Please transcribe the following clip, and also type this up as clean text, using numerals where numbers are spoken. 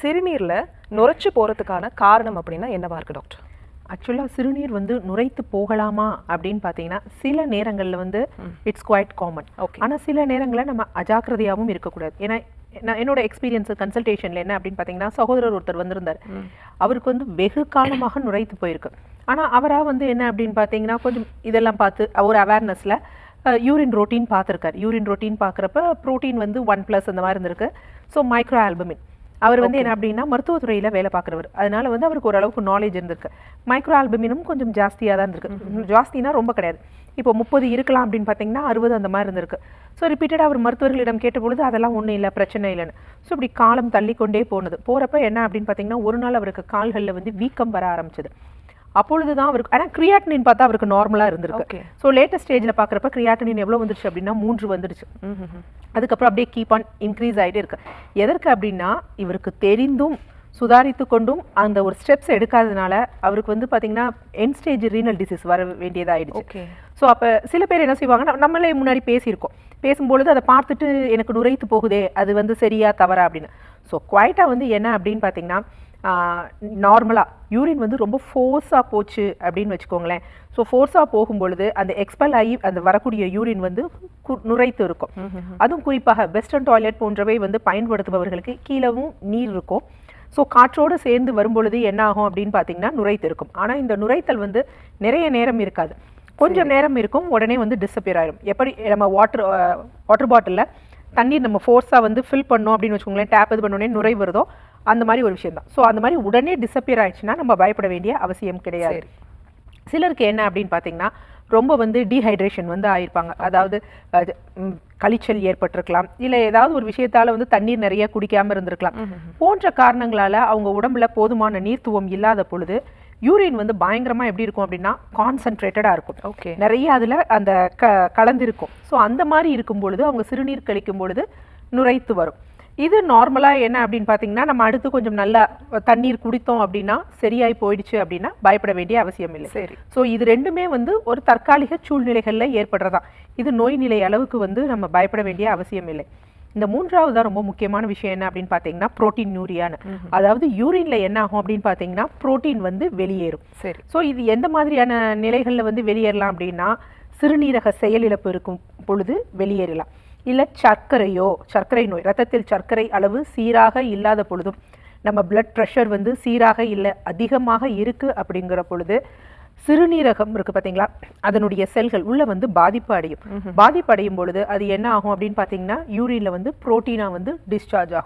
சிறுநீர்ல நுரைச்சு போறதுக்கான காரணம் அப்படின்னா என்னவா இருக்கு டாக்டர்? ஆக்சுவலாக சிறுநீர் வந்து நுரைத்து போகலாமா அப்படின்னு பார்த்தீங்கன்னா சில நேரங்களில் வந்து இட்ஸ் குவைட் காமன். ஓகே. ஆனால் சில நேரங்களில் நம்ம அஜாக்கிரதையாகவும் இருக்கக்கூடாது. ஏன்னா என்னோட எக்ஸ்பீரியன்ஸ் கன்சல்டேஷனில் என்ன அப்படின்னு பார்த்தீங்கன்னா, சகோதரர் ஒருத்தர் வந்திருந்தார். அவருக்கு வந்து வெகு காலமாக நுரைத்து போயிருக்கு. ஆனால் அவராக வந்து என்ன அப்படின்னு பார்த்தீங்கன்னா கொஞ்சம் இதெல்லாம் பார்த்து ஒரு அவேர்னஸில் யூரின் ரொட்டீன் பார்த்துருக்காரு. யூரின் ரொட்டீன் பார்க்குறப்ப ப்ரோட்டீன் வந்து 1+ அந்த மாதிரி இருந்திருக்கு. ஸோ மைக்ரோ ஆல்புமின் அவர் வந்து என்ன அப்படின்னா மருத்துவத்துறையில் வேலை பார்க்குறவர். அதனால வந்து அவருக்கு ஓரளவுக்கு நாலேஜ் இருந்திருக்கு. மைக்ரோ ஆல்புமினும் கொஞ்சம் ஜாஸ்தியாக தான் இருந்திருக்கு. ஜாஸ்தினா ரொம்ப கிடையாது. இப்போ 30 இருக்கலாம் அப்படின்னு பார்த்தீங்கன்னா 60 அந்த மாதிரி இருந்திருக்கு. ஸோ ரிப்பீட்டடாக அவர் மருத்துவர்களிடம் கேட்டபொழுது அதெல்லாம் ஒன்றும் இல்லை, பிரச்சனை இல்லைன்னு. ஸோ இப்படி காலம் தள்ளிக்கொண்டே போகிறப்ப என்ன அப்படின்னு பார்த்தீங்கன்னா ஒரு நாள் அவருக்கு கால்களில் வந்து வீக்கம் வர ஆரம்பிச்சது. அப்பொழுது தான் அவருக்கு, ஆனால் கிரியாட்டினின் பார்த்தா அவருக்கு நார்மலாக இருந்திருக்கு. ஸோ லேட்டஸ்ட் ஸ்டேஜில் பார்க்குறப்ப கிரியாட்டினின் எவ்வளோ வந்துருச்சு அப்படின்னா 3 வந்துடுச்சு. அதுக்கப்புறம் அப்படியே கீப் ஆன் இன்க்ரீஸ் ஆகிட்டே இருக்கு. எதற்கு அப்படின்னா இவருக்கு தெரிந்தும் சுதாரித்து கொண்டும் அந்த ஒரு ஸ்டெப்ஸ் எடுக்காததுனால அவருக்கு வந்து பார்த்தீங்கன்னா எண்ட் ஸ்டேஜ் ரீனல் டிசீஸ் வர வேண்டியதாகிடுச்சு. ஸோ அப்போ சில பேர் என்ன செய்வாங்கன்னா, நம்மளே முன்னாடி பேசும்பொழுது அதை பார்த்துட்டு எனக்கு நுரைத்து போகுதே, அது வந்து சரியா தவறா அப்படின்னு. ஸோ குவைட்டாக வந்து என்ன அப்படின்னு பார்த்தீங்கன்னா நார்மலாக யூரின் வந்து ரொம்ப ஃபோர்ஸாக போச்சு அப்படின்னு வச்சுக்கோங்களேன். ஸோ ஃபோர்ஸாக போகும்பொழுது அந்த எக்ஸ்பெல் ஆகி அந்த வரக்கூடிய யூரின் வந்து நுரைத்து இருக்கும். அதுவும் குறிப்பாக வெஸ்டர்ன் டாய்லெட் போன்றவை வந்து பயன்படுத்துபவர்களுக்கு கீழவும் நீர் இருக்கும். ஸோ காற்றோடு சேர்ந்து வரும்பொழுது என்ன ஆகும் அப்படின்னு பார்த்தீங்கன்னா நுரைத்து இருக்கும். ஆனால் இந்த நுரைத்தல் வந்து நிறைய நேரம் இருக்காது, கொஞ்சம் நேரம் இருக்கும், உடனே வந்து டிஸப்பியர் ஆயிடும். எப்படி நம்ம வாட்டர் பாட்டிலில் தண்ணீர் நம்ம ஃபோர்ஸாக வந்து ஃபில் பண்ணோம் அப்படின்னு வச்சுக்கோங்களேன், டேப் இது பண்ணோடனே நுரை வருதோ அந்த மாதிரி ஒரு விஷயம் தான். ஸோ அந்த மாதிரி உடனே டிஸப்பியர் ஆயிடுச்சுன்னா நம்ம பயப்பட வேண்டிய அவசியம் கிடையாது. சிலருக்கு என்ன அப்படின்னு பார்த்தீங்கன்னா ரொம்ப வந்து டீஹைட்ரேஷன் வந்து ஆயிருப்பாங்க. அதாவது கழிச்சல் ஏற்பட்டிருக்கலாம், இல்லை ஏதாவது ஒரு விஷயத்தால் வந்து தண்ணீர் நிறைய குடிக்காமல் இருந்திருக்கலாம். போன்ற காரணங்களால் அவங்க உடம்புல போதுமான நீர்த்துவம் இல்லாத பொழுது யூரின் வந்து பயங்கரமாக எப்படி இருக்கும் அப்படின்னா கான்சன்ட்ரேட்டடாக இருக்கும். ஓகே. நிறைய அதில் அந்த கலந்திருக்கும். ஸோ அந்த மாதிரி இருக்கும் பொழுது அவங்க சிறுநீர் கழிக்கும் பொழுது நுரைத்து வரும். இது நார்மலாக என்ன அப்படின்னு பார்த்தீங்கன்னா நம்ம அடுத்து கொஞ்சம் நல்லா தண்ணீர் குடித்தோம் அப்படின்னா சரியாய் போயிடுச்சு அப்படின்னா பயப்பட வேண்டிய அவசியம் இல்லை. சரி. ஸோ இது ரெண்டுமே வந்து ஒரு தற்காலிக சூழ்நிலைகளில் ஏற்படுறதான். இது நோய் நிலை அளவுக்கு வந்து நம்ம பயப்பட வேண்டிய அவசியம் இல்லை. இந்த 3வது தான் ரொம்ப முக்கியமான விஷயம் என்ன அப்படின்னு பார்த்தீங்கன்னா புரோட்டீன் யூரியான்னு. அதாவது யூரின்ல என்ன ஆகும் அப்படின்னு பார்த்தீங்கன்னா புரோட்டீன் வந்து வெளியேறும். சரி. ஸோ இது எந்த மாதிரியான நிலைகளில் வந்து வெளியேறலாம் அப்படின்னா சிறுநீரக செயலிழப்பு இருக்கும் பொழுது வெளியேறலாம், இல்லை சர்க்கரை நோய், ரத்தத்தில் சர்க்கரை அளவு சீராக இல்லாத பொழுதும், நம்ம பிளட் ப்ரெஷர் வந்து சீராக இல்லை அதிகமாக இருக்கு அப்படிங்கிற பொழுது சிறுநீரகம் இருக்கு பார்த்தீங்களா, அதனுடைய செல்கள் உள்ள வந்து பாதிப்பு அடையும் பொழுது அது என்ன ஆகும் அப்படின்னு பார்த்தீங்கன்னா யூரின்ல வந்து புரோட்டீனா வந்து டிஸ்சார்ஜ் ஆகும்.